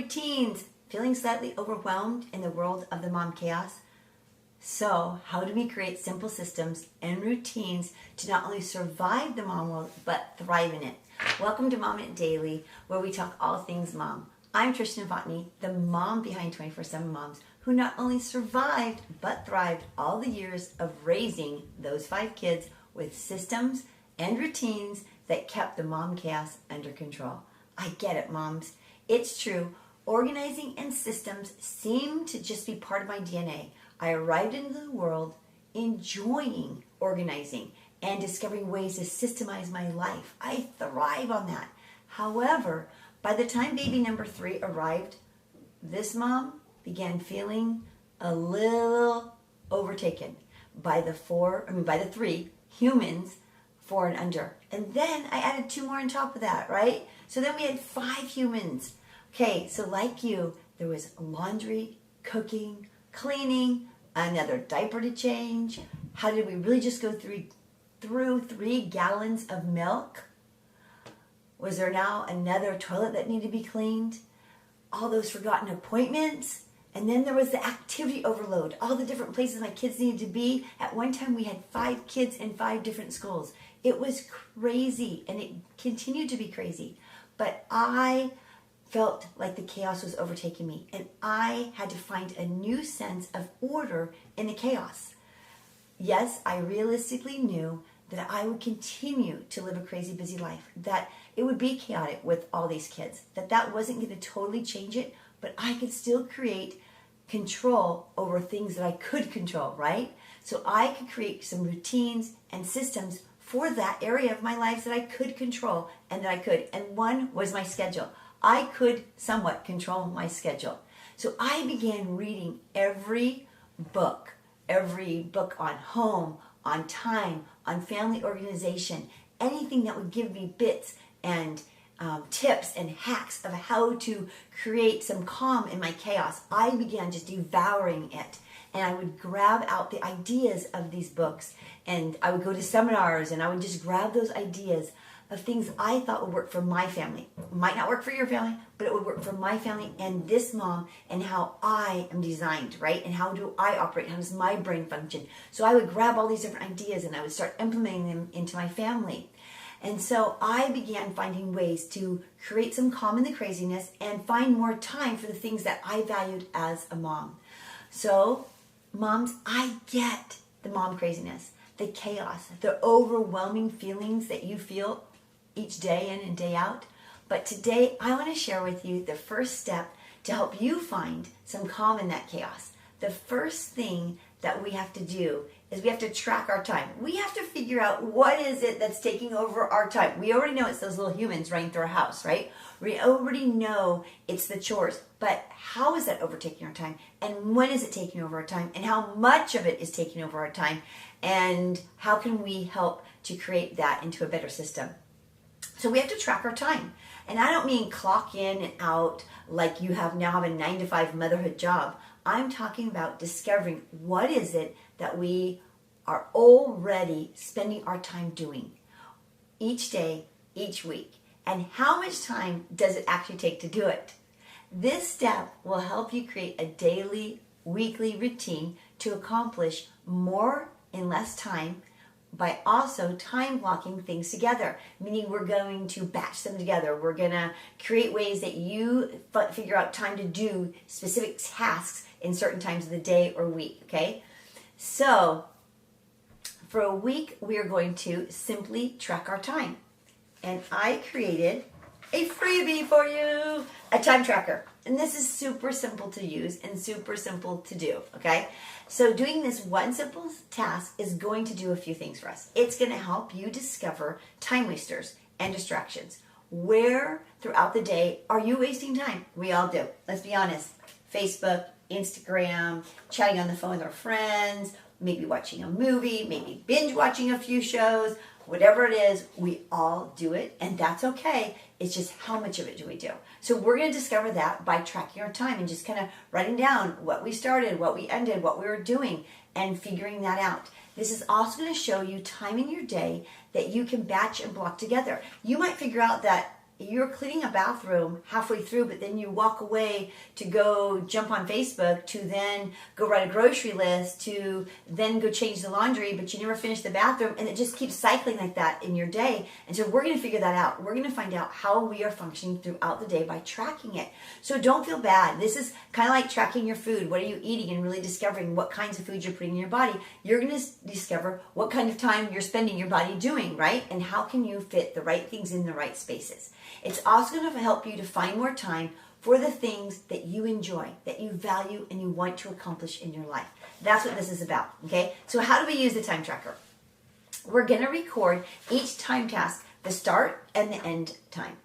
routines. Feeling slightly overwhelmed in the world of the mom chaos? So, how do we create simple systems and routines to not only survive the mom world, but thrive in it? Welcome to Mommin Daily, where we talk all things mom. I'm Trisha Novotny, the mom behind 24/7 Moms, who not only survived, but thrived all the years of raising those 5 kids with systems and routines that kept the mom chaos under control. I get it, moms. It's true. Organizing and systems seem to just be part of my DNA. I arrived into the world enjoying organizing and discovering ways to systemize my life. I thrive on that. However, by the time baby number 3 arrived, this mom began feeling a little overtaken by the 3 humans, 4 and under. And then I added 2 more on top of that, right? So then we had 5 humans. Okay, so like you, there was laundry, cooking, cleaning, another diaper to change. How did we really just go through 3 gallons of milk? Was there now another toilet that needed to be cleaned? All those forgotten appointments. And then there was the activity overload, all the different places my kids needed to be. At one time, we had 5 kids in 5 different schools. It was crazy, and it continued to be crazy. But I felt like the chaos was overtaking me, and I had to find a new sense of order in the chaos. Yes, I realistically knew that I would continue to live a crazy busy life, that it would be chaotic with all these kids, that wasn't going to totally change it, but I could still create control over things that I could control, right? So I could create some routines and systems for that area of my life that I could control and that I could. And one was my schedule. I could somewhat control my schedule. So I began reading every book on home, on time, on family organization, anything that would give me bits and tips and hacks of how to create some calm in my chaos. I began just devouring it. And I would grab out the ideas of these books, and I would go to seminars, and I would just grab those ideas of things I thought would work for my family. It might not work for your family, but it would work for my family and this mom and how I am designed, right? And how do I operate? How does my brain function? So I would grab all these different ideas and I would start implementing them into my family. And so I began finding ways to create some calm in the craziness and find more time for the things that I valued as a mom. So, moms, I get the mom craziness, the chaos, the overwhelming feelings that you feel each day in and day out. But today I want to share with you the first step to help you find some calm in that chaos. The first thing that we have to do is we have to track our time. We have to figure out what is it that's taking over our time. We already know it's those little humans running through our house, right? We already know it's the chores, but how is that overtaking our time? And when is it taking over our time? And how much of it is taking over our time? And how can we help to create that into a better system? So we have to track our time. And I don't mean clock in and out like you now have a 9-to-5 motherhood job. I'm talking about discovering what is it that we are already spending our time doing each day, each week, and how much time does it actually take to do it. This step will help you create a daily, weekly routine to accomplish more in less time by also time blocking things together, meaning we're going to batch them together. We're going to create ways that you figure out time to do specific tasks in certain times of the day or week, okay? So for a week, we are going to simply track our time. And I created a freebie for you, a time tracker. And this is super simple to use and super simple to do, okay? So doing this one simple task is going to do a few things for us. It's going to help you discover time wasters and distractions. Where throughout the day are you wasting time? We all do. Let's be honest. Facebook, Instagram, chatting on the phone with our friends, maybe watching a movie, maybe binge watching a few shows, whatever it is, we all do it, and that's okay. It's just how much of it do we do? So we're going to discover that by tracking our time and just kind of writing down what we started, what we ended, what we were doing, and figuring that out. This is also going to show you time in your day that you can batch and block together. You might figure out that you're cleaning a bathroom halfway through, but then you walk away to go jump on Facebook, to then go write a grocery list, to then go change the laundry, but you never finish the bathroom, and it just keeps cycling like that in your day. And so we're going to figure that out. We're going to find out how we are functioning throughout the day by tracking it. So don't feel bad. This is kind of like tracking your food. What are you eating, and really discovering what kinds of foods you're putting in your body. You're going to discover what kind of time you're spending your body doing, right? And how can you fit the right things in the right spaces. It's also going to help you to find more time for the things that you enjoy, that you value, and you want to accomplish in your life. That's what this is about, okay? So how do we use the time tracker? We're going to record each time task, the start and the end time.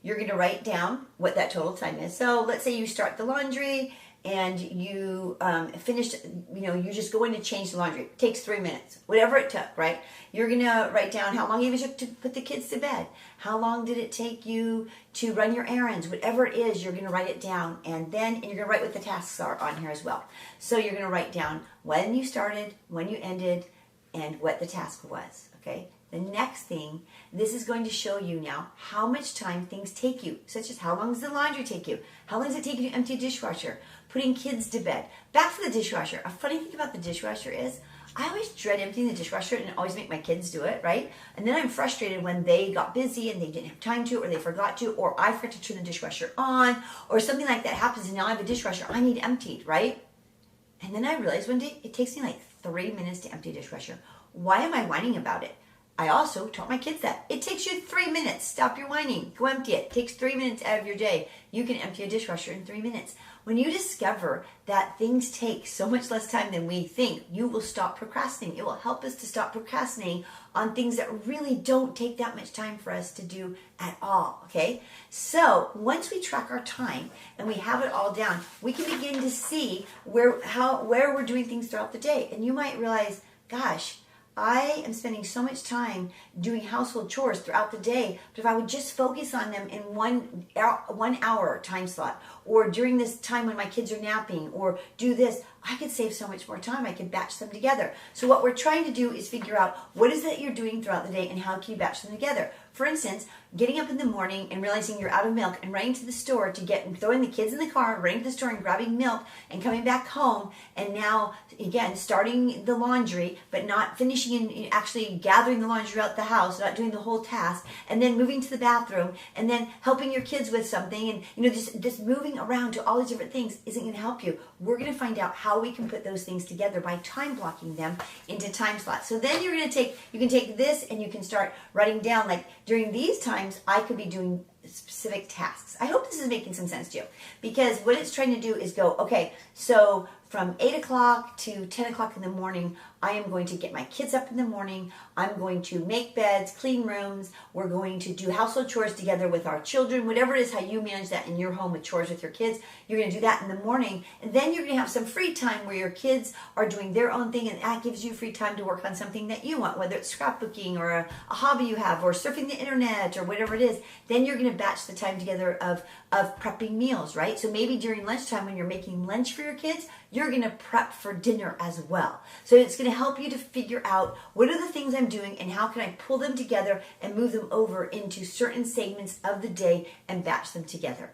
You're going to write down what that total time is. So let's say you start the laundry and you finished, you're just going to change the laundry. It takes 3 minutes, whatever it took, right? You're going to write down how long it took to put the kids to bed. How long did it take you to run your errands? Whatever it is, you're going to write it down. And you're going to write what the tasks are on here as well. So you're going to write down when you started, when you ended, and what the task was, okay? The next thing, this is going to show you now how much time things take you, such as how long does the laundry take you? How long does it take you to empty a dishwasher? Putting kids to bed. Back to the dishwasher. A funny thing about the dishwasher is I always dread emptying the dishwasher and always make my kids do it, right? And then I'm frustrated when they got busy and they didn't have time to, or they forgot to, or I forgot to turn the dishwasher on, or something like that happens and now I have a dishwasher I need emptied, right? And then I realized one day it takes me like 3 minutes to empty a dishwasher. Why am I whining about it? I also taught my kids that. It takes you 3 minutes. Stop your whining. Go empty it. It takes 3 minutes out of your day. You can empty a dishwasher in 3 minutes. When you discover that things take so much less time than we think, you will stop procrastinating. It will help us to stop procrastinating on things that really don't take that much time for us to do at all, okay? So once we track our time and we have it all down, we can begin to see where we're doing things throughout the day. And you might realize, gosh, I am spending so much time doing household chores throughout the day, but if I would just focus on them in 1 hour time slot, or during this time when my kids are napping, or do this, I could save so much more time. I could batch them together. So what we're trying to do is figure out what is it you're doing throughout the day and how can you batch them together. For instance, getting up in the morning and realizing you're out of milk and running to the store throwing the kids in the car, running to the store and grabbing milk and coming back home, and now again starting the laundry but not finishing and actually gathering the laundry out the house, not doing the whole task, and then moving to the bathroom and then helping your kids with something, and just moving around to all these different things isn't going to help you. We're going to find out how we can put those things together by time blocking them into time slots. So then you can take this and you can start writing down, like during these times I could be doing specific tasks. I hope this is making some sense to you, because what it's trying to do is go, okay, so from 8 o'clock to 10 o'clock in the morning, I am going to get my kids up in the morning. I'm going to make beds, clean rooms. We're going to do household chores together with our children. Whatever it is, how you manage that in your home with chores with your kids, you're going to do that in the morning. And then you're going to have some free time where your kids are doing their own thing, and that gives you free time to work on something that you want, whether it's scrapbooking or a hobby you have, or surfing the internet, or whatever it is. Then you're going to batch the time together of prepping meals, right? So maybe during lunchtime when you're making lunch for your kids, you're going to prep for dinner as well. So it's going to help you to figure out what are the things I'm doing and how can I pull them together and move them over into certain segments of the day and batch them together.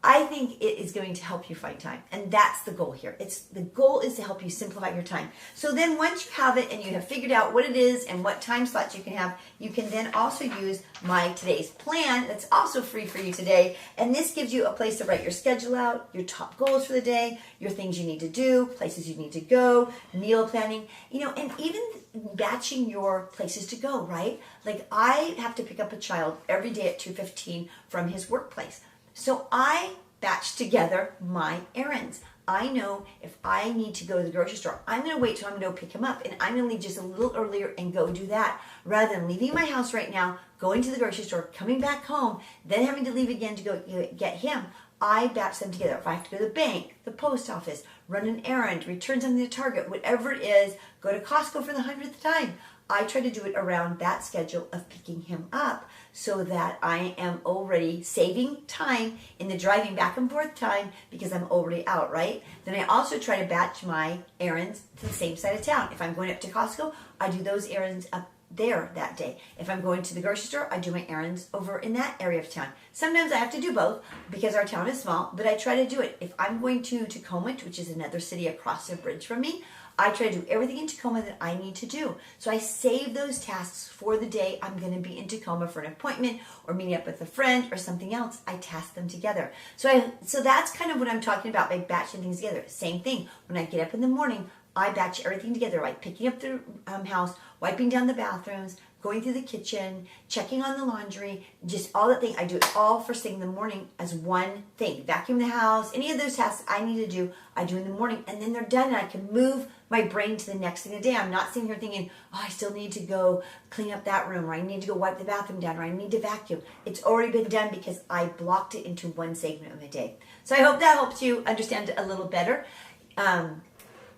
I think it is going to help you find time, and that's the goal here. The goal is to help you simplify your time. So then once you have it and you have figured out what it is and what time slots you can have, you can then also use my today's plan that's also free for you today. And this gives you a place to write your schedule out, your top goals for the day, your things you need to do, places you need to go, meal planning, and even batching your places to go, right? Like I have to pick up a child every day at 2:15 from his workplace. So I batch together my errands. I know if I need to go to the grocery store, I'm going to wait till I'm going to go pick him up, and I'm going to leave just a little earlier and go do that, rather than leaving my house right now, going to the grocery store, coming back home, then having to leave again to go get him. I batch them together. If I have to go to the bank, the post office, run an errand, return something to Target, whatever it is, go to Costco for the 100th time, I try to do it around that schedule of picking him up, so that I am already saving time in the driving back and forth time because I'm already out, right? Then I also try to batch my errands to the same side of town. If I'm going up to Costco, I do those errands up there that day. If I'm going to the grocery store, I do my errands over in that area of town. Sometimes I have to do both because our town is small, but I try to do it. If I'm going to Tacoma, which is another city across the bridge from me, I try to do everything in Tacoma that I need to do. So I save those tasks for the day I'm going to be in Tacoma for an appointment or meeting up with a friend or something else. I task them together. So that's kind of what I'm talking about by batching things together. Same thing. When I get up in the morning, I batch everything together, like picking up the house, wiping down the bathrooms, going through the kitchen, checking on the laundry, just all that thing. I do it all first thing in the morning as one thing. Vacuum the house, any of those tasks I need to do, I do in the morning, and then they're done, and I can move my brain to the next thing of the day. I'm not sitting here thinking, oh, I still need to go clean up that room, or I need to go wipe the bathroom down, or I need to vacuum. It's already been done because I blocked it into one segment of my day. So I hope that helps you understand it a little better.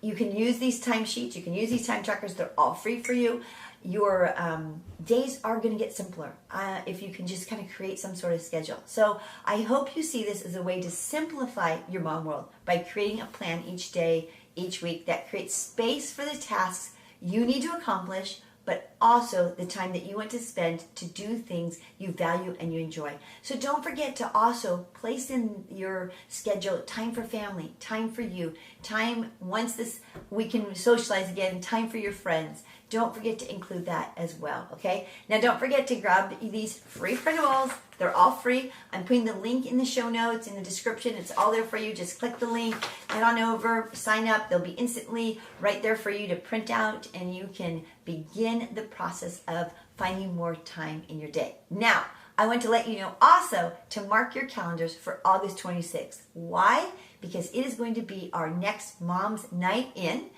You can use these timesheets. You can use these time trackers. They're all free for you. Your days are going to get simpler if you can just kind of create some sort of schedule. So I hope you see this as a way to simplify your mom world by creating a plan each day, each week that creates space for the tasks you need to accomplish, but also the time that you want to spend to do things you value and you enjoy. So don't forget to also place in your schedule time for family, time for you, time once we can socialize again, time for your friends. Don't forget to include that as well, okay? Now don't forget to grab these free printables. They're all free. I'm putting the link in the show notes, in the description. It's all there for you. Just click the link, head on over, sign up. They'll be instantly right there for you to print out, and you can begin the process of finding more time in your day. Now, I want to let you know also to mark your calendars for August 26th. Why? Because it is going to be our next Mom's Night In.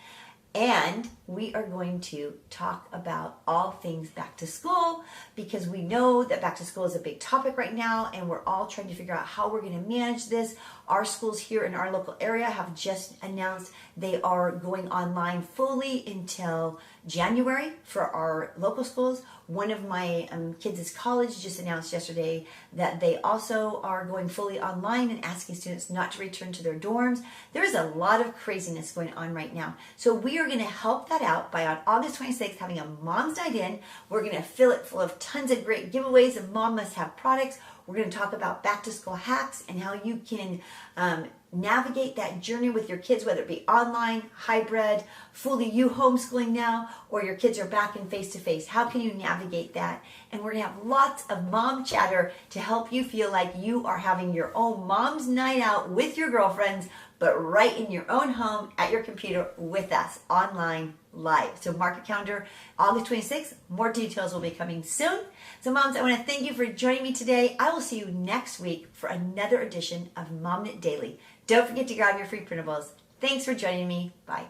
And we are going to talk about all things back to school, because we know that back to school is a big topic right now, and we're all trying to figure out how we're going to manage this. Our schools here in our local area have just announced they are going online fully until January for our local schools. One of my kids' college just announced yesterday that they also are going fully online and asking students not to return to their dorms. There's a lot of craziness going on right now. So we are going to help that out by on August 26th having a Mom's Night In. We're going to fill it full of tons of great giveaways of Mom Must Have products. We're going to talk about back to school hacks and how you can navigate that journey with your kids, whether it be online, hybrid, fully you homeschooling now, or your kids are back in face-to-face. How can you navigate that? And we're going to have lots of mom chatter to help you feel like you are having your own mom's night out with your girlfriends, but right in your own home at your computer with us online live. So mark your calendar, August 26th. More details will be coming soon. So moms, I want to thank you for joining me today. I will see you next week for another edition of Mom Knit Daily. Don't forget to grab your free printables. Thanks for joining me. Bye.